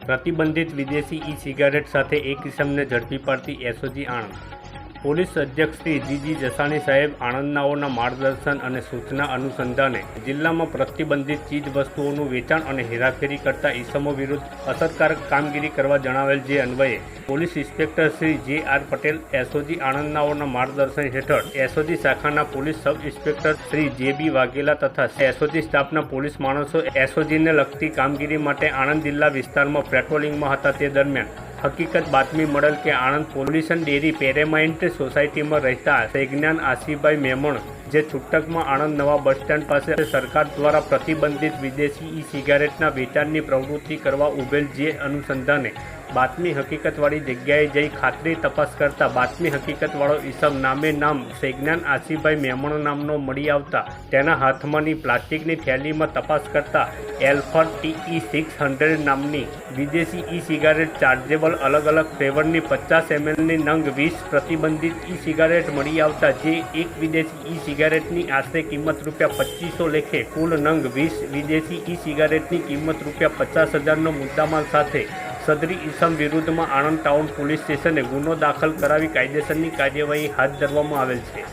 પ્રતિબંધિત વિદેશી ઈ સિગારેટ સાથે એક ઇસમને ઝડપી પાડતી એસઓજી આણંદ। પોલીસ અધ્યક્ષ શ્રી જી જસાણી સાહેબ આણંદનાઓના માર્ગદર્શન અને સૂચના અનુસંધાને જિલ્લામાં પ્રતિબંધિત ચીજ વસ્તુઓનું વેચાણ અને હેરાફેરી કરતા ઇસમો વિરુદ્ધ અસરકારક કામગીરી કરવા જણાવેલ, જે અન્વયે પોલીસ ઇન્સ્પેક્ટર શ્રી જે આર પટેલ એસઓજી આણંદનાઓના માર્ગદર્શન હેઠળ એસઓજી શાખાના પોલીસ સબ ઇન્સ્પેક્ટર શ્રી જે બી વાઘેલા તથા એસઓજી સ્ટાફના પોલીસ માણસો એસઓજીને લગતી કામગીરી માટે આણંદ જિલ્લા વિસ્તારમાં પેટ્રોલિંગમાં હતા। તે દરમિયાન હકીકત બાતમી મળેલ કે આણંદ પોલ્યુશન ડેરી પેરેમાઇન્ટ સોસાયટીમાં રહેતા સૈજ્ઞાન આશીભાઈ મેમણ, જે છૂટકમાં આણંદ નવા બસ સ્ટેન્ડ પાસે સરકાર દ્વારા પ્રતિબંધિત વિદેશી ઈ સિગારેટના વેચાણની પ્રવૃત્તિ કરવા ઉભેલ, જે અનુસંધાને બાતમી હકીકતવાળી જગ્યાએ જઈ ખાતરી તપાસ કરતા બાતમી હકીકતવાળો ઈસમ નામે નામ સૈજ્ઞાન આશીભાઈ મેમણ નામનો મળી આવતા તેના હાથમાંની પ્લાસ્ટિકની થેલીમાં તપાસ કરતા એલ્ફા TE 600 નામની વિદેશી ઈ સિગારેટ ચાર્જેબલ અલગ અલગ ફ્લેવરની 50 mlની નંગ 20 પ્રતિબંધિત ઈ સિગારેટ મળી આવતા, જે એક વિદેશી ઈ સિગારેટની આશરે કિંમત ₹2500 લેખે કુલ નંગ 20 વિદેશી ઈ સિગારેટની કિંમત ₹50,000નો મુદ્દામાલ સાથે સદરી ઇસમ વિરુદ્ધમાં આણંદ ટાઉન પોલીસ સ્ટેશને ગુનો દાખલ કરાવી કાયદેસરની કાર્યવાહી હાથ ધરવામાં આવેલ છે।